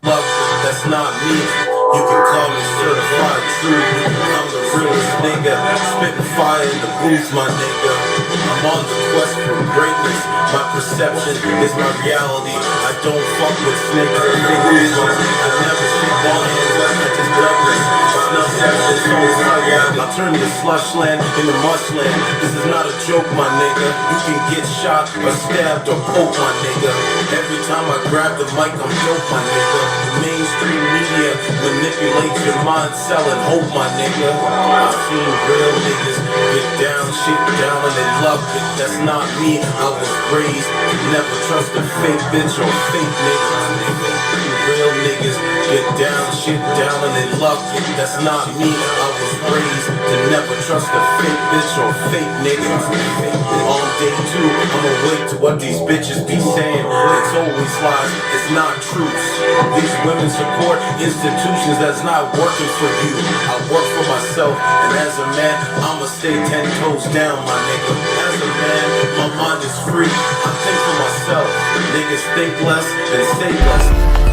That's not me. You can call me certified true. I'm the realest nigga. Spitting fire in the booth, my nigga. I'm on the quest for greatness. My perception is my reality. I don't fuck with snakes or fingers. I never shake their hands. I just dub this. I'll turn the slush land into mushland. This is not a joke, my nigga. You can get shot or stabbed or poke, my nigga. Every time I grab the mic, I'm dope, my nigga. The mainstream media manipulates your mind, selling hope, my nigga. I've seen real niggas get down, shit down, and they love it. That's not me. I was raised to never trust a fake bitch or fake nigga, my nigga. Real niggas get down, shit down, and they love it. That's not me. I was raised to never trust a fake bitch or fake nigga. On day two, I'm awake to what these bitches be saying. It's always lies, it's not truths. These women support institutions that's not working for you. I work for myself, and as a man, I'ma stay 10 toes down, my nigga. As a man, my mind is free. I think for myself. Niggas think less and say less.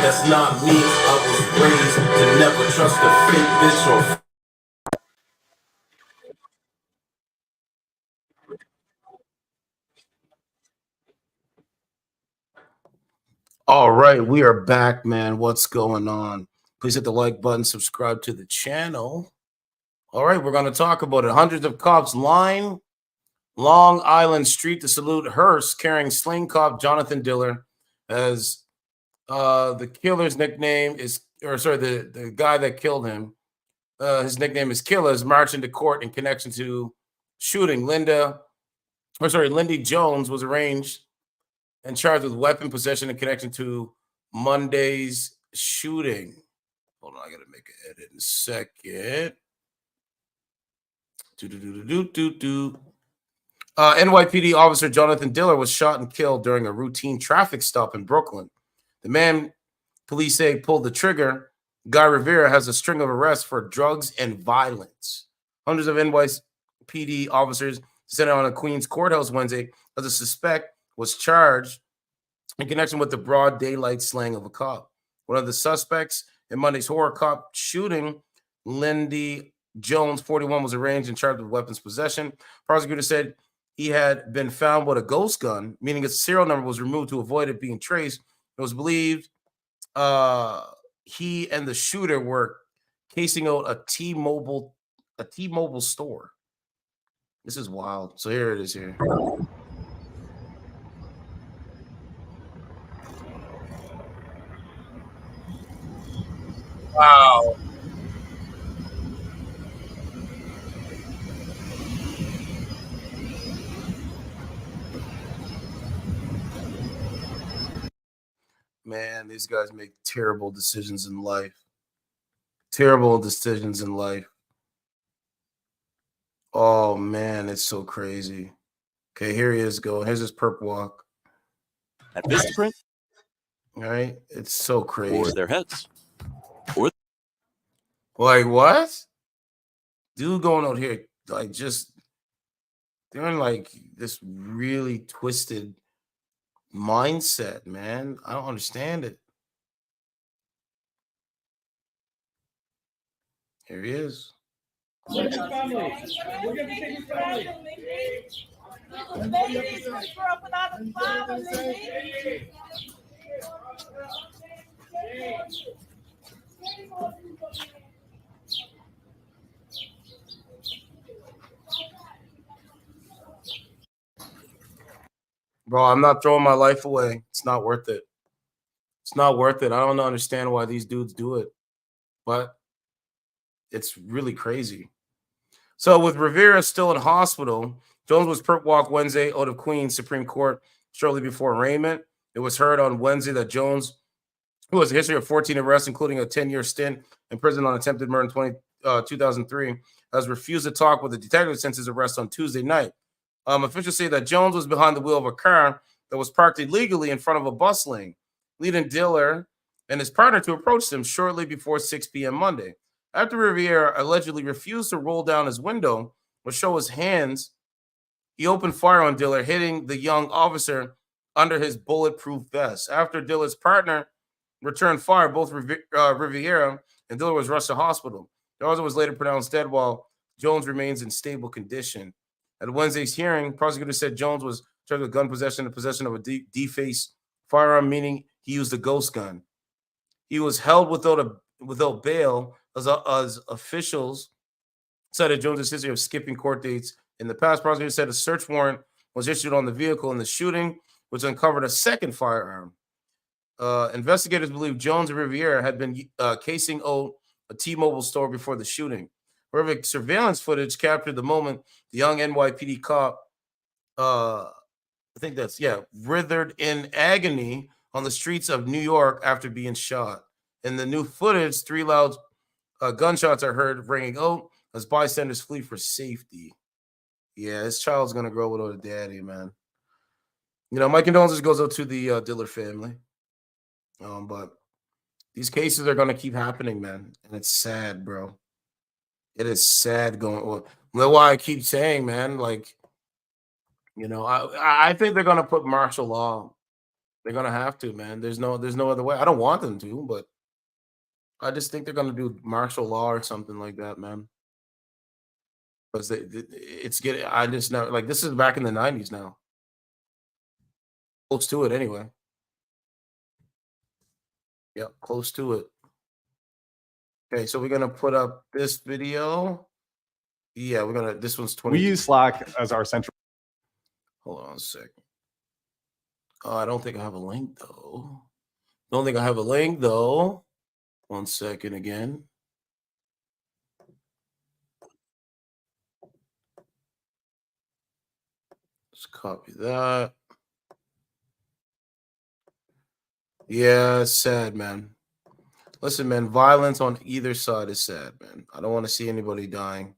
That's not me. I was raised to never trust a fake bitch or. All right, we are back, man. What's going on? Please hit the like button, subscribe to the channel. All right, we're going to talk about it. Hundreds of cops line Long Island Street to salute hearse carrying slain cop Jonathan Diller as the killer's nickname is, the guy that killed him, his nickname is Killa, is marching to court in connection to shooting. Lindy Jones was arraigned and charged with weapon possession in connection to Monday's shooting. Hold on, I gotta make an edit in a second. NYPD Officer Jonathan Diller was shot and killed during a routine traffic stop in Brooklyn. The man police say pulled the trigger, Guy Rivera, has a string of arrests for drugs and violence. Hundreds of NYPD officers descended on a Queens courthouse Wednesday as a suspect was charged in connection with the broad daylight slaying of a cop. One of the suspects in Monday's horror cop shooting, Lindy Jones, 41, was arraigned and charged with weapons possession. Prosecutors said he had been found with a ghost gun, meaning its serial number was removed to avoid it being traced. It was believed he and the shooter were casing out a T-Mobile store. This is wild. So here it is here. Wow. Man, these guys make terrible decisions in life. Terrible decisions in life. Oh, man, it's so crazy. Okay, here he is going. Here's his perp walk. At Vistaprint? All right, it's so crazy. Or their heads. Or like what? Dude going out here, like just doing like this really twisted mindset, man. I don't understand it. Here he is. Bro, I'm not throwing my life away. It's not worth it. It's not worth it. I don't understand why these dudes do it, but it's really crazy. So with Rivera still in hospital, Jones was perp walk Wednesday out of Queens Supreme Court shortly before arraignment. It was heard on Wednesday that Jones, who has a history of 14 arrests, including a 10-year stint in prison on attempted murder in 2003, has refused to talk with the detective since his arrest on Tuesday night. Officials say that Jones was behind the wheel of a car that was parked illegally in front of a bus lane, leading Diller and his partner to approach them shortly before 6 p.m. Monday. After Rivera allegedly refused to roll down his window or show his hands, he opened fire on Diller, hitting the young officer under his bulletproof vest. After Diller's partner returned fire, both Rivera and Diller was rushed to hospital. The officer was later pronounced dead while Jones remains in stable condition. At Wednesday's hearing, prosecutors said Jones was charged with gun possession and possession of a defaced firearm, meaning he used a ghost gun. He was held without bail as officials cited Jones' history of skipping court dates in the past. Prosecutors said a search warrant was issued on the vehicle in the shooting, which uncovered a second firearm. Investigators believe Jones and Rivera had been casing out a T-Mobile store before the shooting. However, surveillance footage captured the moment the young NYPD cop, writhed in agony on the streets of New York after being shot. In the new footage, 3 loud gunshots are heard ringing out as bystanders flee for safety. Yeah, this child's gonna grow without a daddy, man. You know, my condolences goes out to the Diller family. But these cases are gonna keep happening, man, and it's sad, bro. It is sad going on. That's why I keep saying, man, like, you know, I think they're gonna put martial law. They're gonna have to, man. There's no other way. I don't want them to, but I just think they're gonna do martial law or something like that, man. Because it's getting. I just know, like, this is back in the '90s now. Close to it, anyway. Yep, close to it. Okay, so we're gonna put up this video. Yeah, we're gonna. This one's 20. We use Slack as our central. Hold on a second. Oh, I don't think I have a link though. Don't think I have a link though. 1 second again. Let's copy that. Yeah, it's sad, man. Listen, man, violence on either side is sad, man. I don't want to see anybody dying.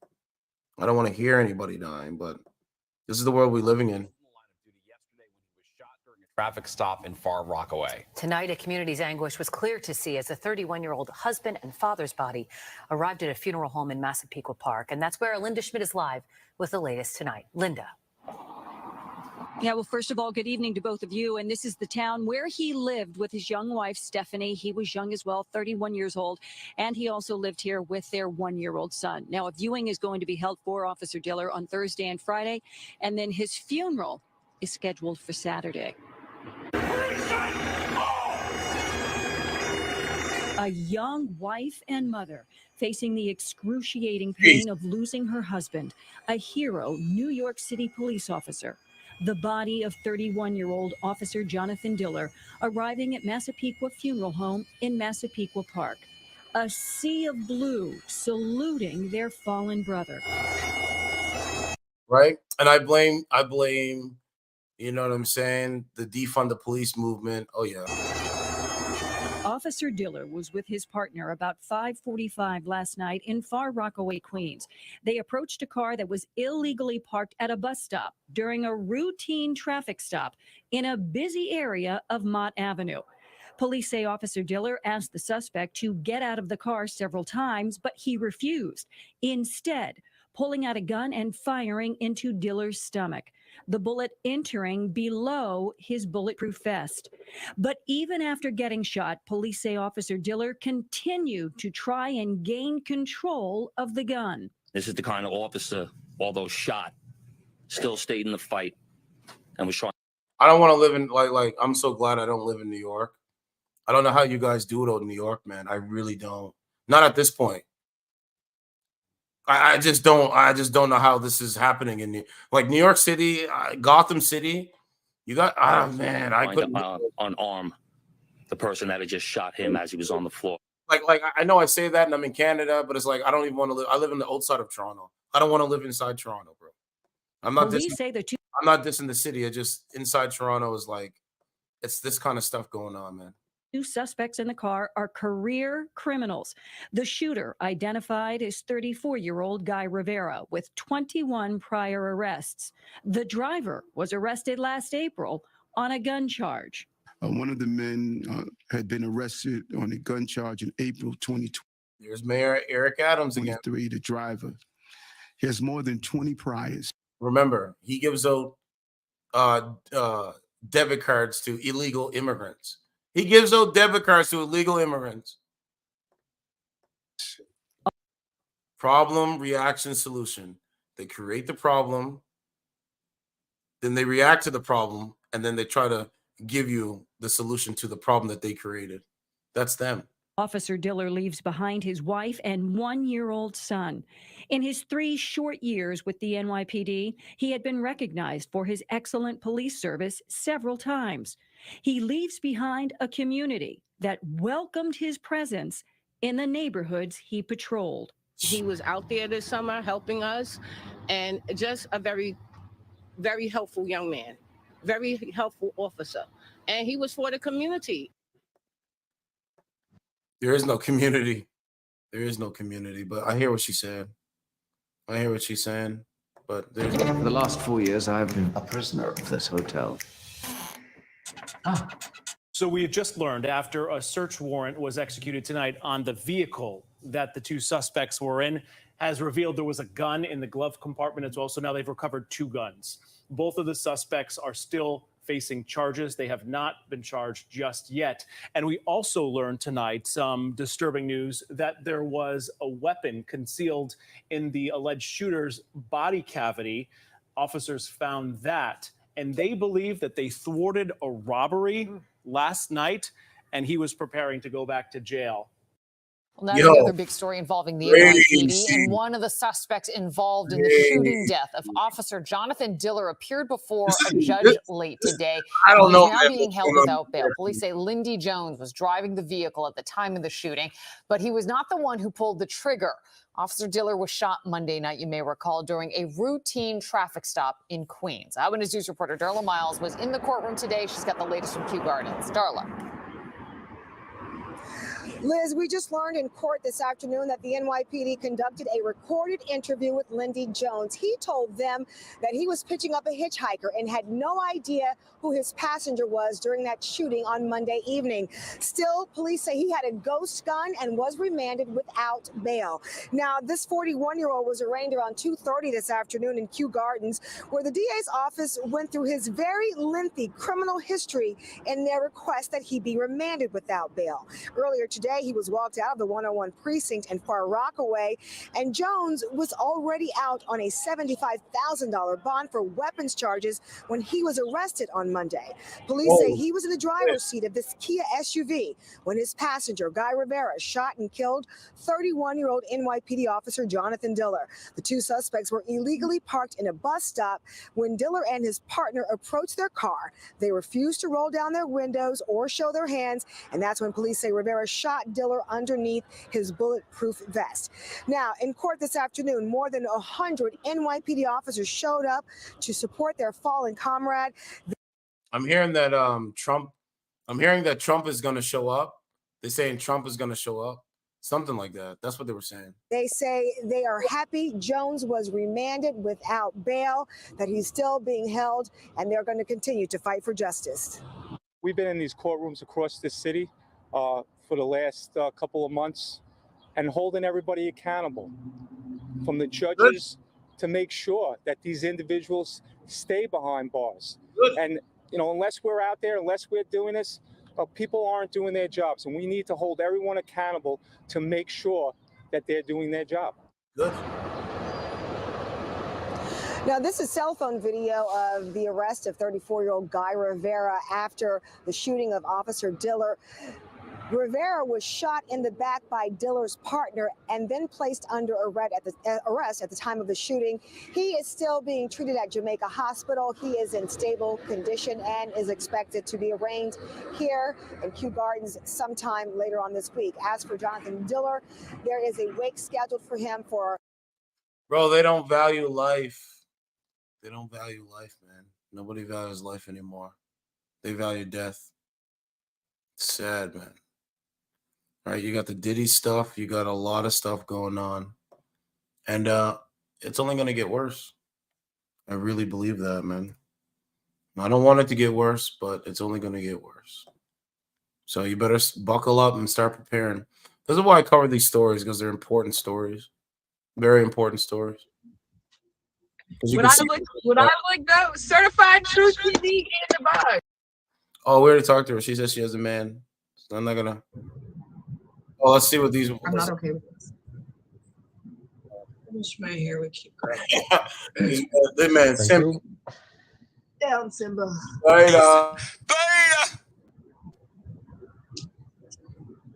I don't want to hear anybody dying, but this is the world we're living in. Traffic stop in Far Rockaway. Tonight, a community's anguish was clear to see as a 31-year-old husband and father's body arrived at a funeral home in Massapequa Park. And that's where Linda Schmidt is live with the latest tonight. Linda. Yeah, well, first of all, good evening to both of you. And this is the town where he lived with his young wife, Stephanie. He was young as well, 31 years old. And he also lived here with their 1-year-old son. Now, a viewing is going to be held for Officer Diller on Thursday and Friday. And then his funeral is scheduled for Saturday. A young wife and mother facing the excruciating pain of losing her husband, a hero New York City police officer. The body of 31-year-old Officer Jonathan Diller arriving at Massapequa Funeral Home in Massapequa Park. A sea of blue saluting their fallen brother. Right? And I blame, you know what I'm saying? The defund the police movement. Oh, yeah. Officer Diller was with his partner about 5:45 last night in Far Rockaway, Queens. They approached a car that was illegally parked at a bus stop during a routine traffic stop in a busy area of Mott Avenue. Police say Officer Diller asked the suspect to get out of the car several times, but he refused, instead pulling out a gun and firing into Diller's stomach, the bullet entering below his bulletproof vest. But even after getting shot, police say Officer Diller continued to try and gain control of the gun. This is the kind of officer, although shot, still stayed in the fight and was trying. I don't want to live in, like, I'm so glad I don't live in New York. I don't know how you guys do it out in New York, man. I really don't. Not at this point. I just don't know how this is happening in New York City, Gotham City. You got, man, I couldn't unarm the person that had just shot him as he was on the floor. Like I know I say that and I'm in Canada, but it's like I don't even want to live. I live in the outside of Toronto. I don't want to live inside Toronto, bro. I'm not dissing the city. I just inside Toronto is like it's this kind of stuff going on, man. 2 suspects in the car are career criminals. The shooter, identified as 34-year-old Guy Rivera, with 21 prior arrests. The driver was arrested last April on a gun charge. One of the men had been arrested on a gun charge in April 2023. There's Mayor Eric Adams again. The driver. He has more than 20 priors. Remember, he gives out debit cards to illegal immigrants. He gives out debit cards to illegal immigrants. Problem, reaction, solution. They create the problem, then they react to the problem, and then they try to give you the solution to the problem that they created. That's them. Officer Diller leaves behind his wife and 1-year-old son. In his 3 short years with the NYPD, he had been recognized for his excellent police service several times. He leaves behind a community that welcomed his presence in the neighborhoods he patrolled. He was out there this summer helping us, and just a very, very helpful young man, very helpful officer. And he was for the community. There is no community. There is no community, but I hear what she said. I hear what she's saying, but there's no. For the last 4 years, I've been a prisoner of this hotel. So we have just learned after a search warrant was executed tonight on the vehicle that the 2 suspects were in, has revealed there was a gun in the glove compartment as well. So now they've recovered 2 guns. Both of the suspects are still facing charges. They have not been charged just yet. And we also learned tonight some disturbing news that there was a weapon concealed in the alleged shooter's body cavity. Officers found that, and they believe that they thwarted a robbery last night, and he was preparing to go back to jail. Well, that's the other big story involving the NYPD, and one of the suspects involved in the shooting death of Officer Jonathan Diller appeared before a judge late today. I don't know. He's now being held without bail. Police say Lindy Jones was driving the vehicle at the time of the shooting, but he was not the one who pulled the trigger. Officer Diller was shot Monday night, you may recall, during a routine traffic stop in Queens. Eyewitness News reporter Darla Miles was in the courtroom today. She's got the latest from Kew Gardens. Darla. Liz, we just learned in court this afternoon that the NYPD conducted a recorded interview with Lindy Jones. He told them that he was pitching up a hitchhiker and had no idea who his passenger was during that shooting on Monday evening. Still, police say he had a ghost gun and was remanded without bail. Now, this 41-year-old was arraigned around 2:30 this afternoon in Kew Gardens, where the DA's office went through his very lengthy criminal history in their request that he be remanded without bail. Earlier today, he was walked out of the 101 precinct in Far Rockaway, and Jones was already out on a $75,000 bond for weapons charges when he was arrested on Monday. Police say he was in the driver's seat of this Kia SUV when his passenger, Guy Rivera, shot and killed 31-year-old NYPD Officer Jonathan Diller. The 2 suspects were illegally parked in a bus stop when Diller and his partner approached their car. They refused to roll down their windows or show their hands, and that's when police say Rivera shot Diller underneath his bulletproof vest. Now, in court this afternoon, more than 100 NYPD officers showed up to support their fallen comrade. I'm hearing that Trump is going to show up. They're saying Trump is going to show up. Something like that. That's what they were saying. They say they are happy Jones was remanded without bail, that he's still being held, and they're going to continue to fight for justice. We've been in these courtrooms across this city for the last couple of months and holding everybody accountable, from the judges to make sure that these individuals stay behind bars. And, you know, unless we're out there, unless we're doing this, people aren't doing their jobs, and we need to hold everyone accountable to make sure that they're doing their job. Good. Now, this is cell phone video of the arrest of 34-year-old Guy Rivera after the shooting of Officer Diller. Rivera was shot in the back by Diller's partner and then placed under arrest at the time of the shooting. He is still being treated at Jamaica Hospital. He is in stable condition and is expected to be arraigned here in Kew Gardens sometime later on this week. As for Jonathan Diller, there is a wake scheduled for him for... Bro, they don't value life. They don't value life, man. Nobody values life anymore. They value death. It's sad, man. All right, you got the Diddy stuff. You got a lot of stuff going on. And it's only going to get worse. I really believe that, man. I don't want it to get worse, but it's only going to get worse. So you better buckle up and start preparing. This is why I cover these stories, because they're important stories. Very important stories. Would I look up certified truth TV in the box? Oh, we already talked to her. She says she has a man. So I'm not gonna. Oh, let's see what these. I'm not okay with this. I wish my hair would keep growing. This man, Simba. Down, Simba. Beta.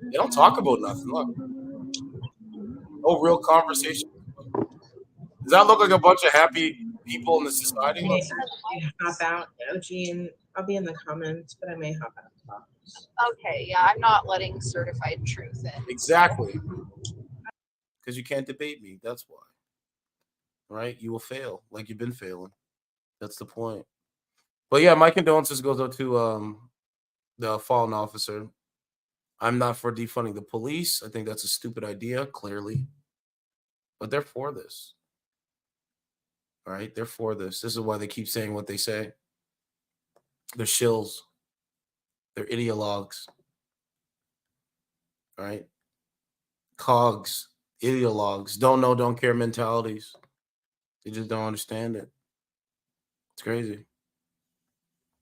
They don't talk about nothing. Look, no real conversation. Does that look like a bunch of happy people in the society? Hey, hop out, Eugene. I'll be in the comments, but I may hop out. Okay, yeah, I'm not letting certified truth in. Exactly. Because you can't debate me. That's why. Right? You will fail like you've been failing. That's the point. But yeah, my condolences goes out to the fallen officer. I'm not for defunding the police. I think that's a stupid idea, clearly. But they're for this. All right? They're for this. This is why they keep saying what they say. They're shills. They're ideologues. All right? Cogs. Ideologues. Don't know, don't care mentalities. They just don't understand it. It's crazy.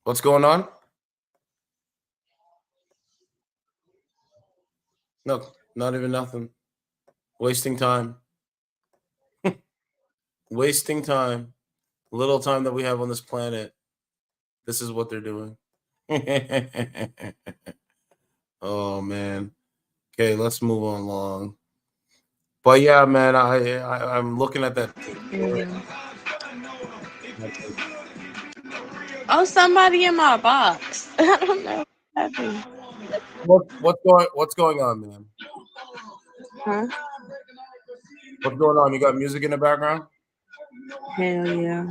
What's going on? No, not even nothing. Wasting time. Wasting time. Little time that we have on this planet. This is what they're doing. Oh, man. Okay, let's move on along. But yeah, man, I'm looking at that. Oh, somebody in my box. I don't know what happened. What's going on, man? Huh? What's going on? You got music in the background? Hell yeah.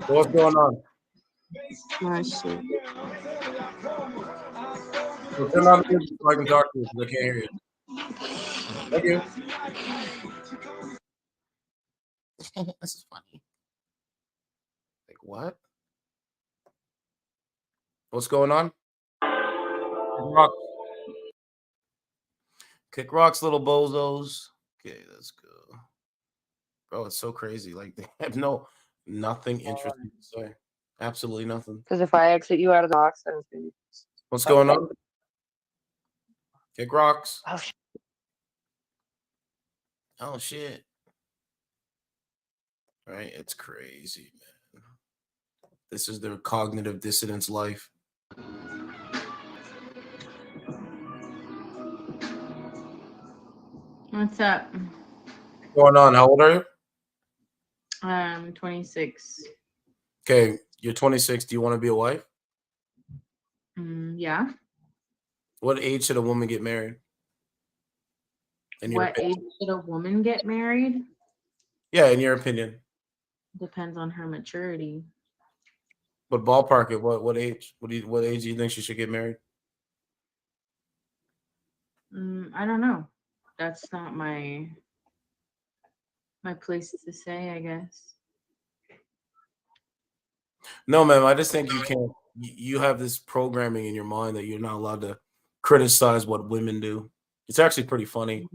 What's going on? My shit. Well, turn on the music so I can talk to you because I can't hear you. Thank you. This is funny. Like what? What's going on? Rock. Kick rocks, little bozos. Okay, let's go. Bro, it's so crazy. Like they have nothing interesting to say. Absolutely nothing. Because if I exit you out of the box, then it's gonna be. What's going on? Kick rocks. Oh shit. Oh shit. Right? It's crazy, man. This is their cognitive dissonance life. What's up? What's going on? How old are you? I'm 26. Okay, you're 26. Do you want to be a wife? Yeah. What age should a woman get married? What age should a woman get married? Yeah, in your opinion. Depends on her maturity. But ballpark it. What age? What age do you think she should get married? I don't know. That's not my place to say, I guess. No, ma'am. I just think you can't. You have this programming in your mind that you're not allowed to criticize what women do. It's actually pretty funny.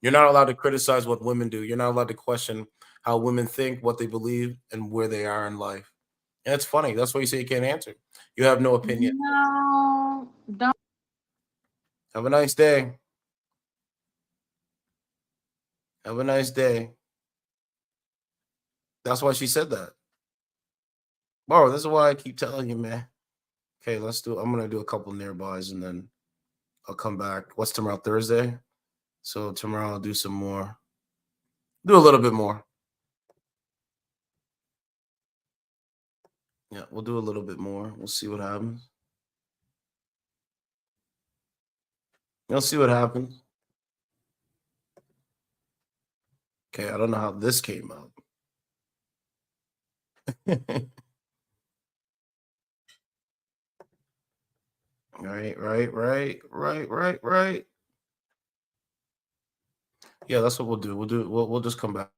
You're not allowed to criticize what women do. You're not allowed to question how women think, what they believe, and where they are in life. And it's funny. That's why you say you can't answer. You have no opinion. No, don't. Have a nice day. Have a nice day. That's why she said that. Bro, this is why I keep telling you, man. Okay, let's do. I'm gonna do a couple nearbys and then I'll come back. What's tomorrow? Thursday. So tomorrow I'll do some more. Do a little bit more. Yeah, we'll do a little bit more. We'll see what happens. You'll see what happens. Okay, I don't know how this came out. Right. Yeah, that's what we'll do. We'll just come back.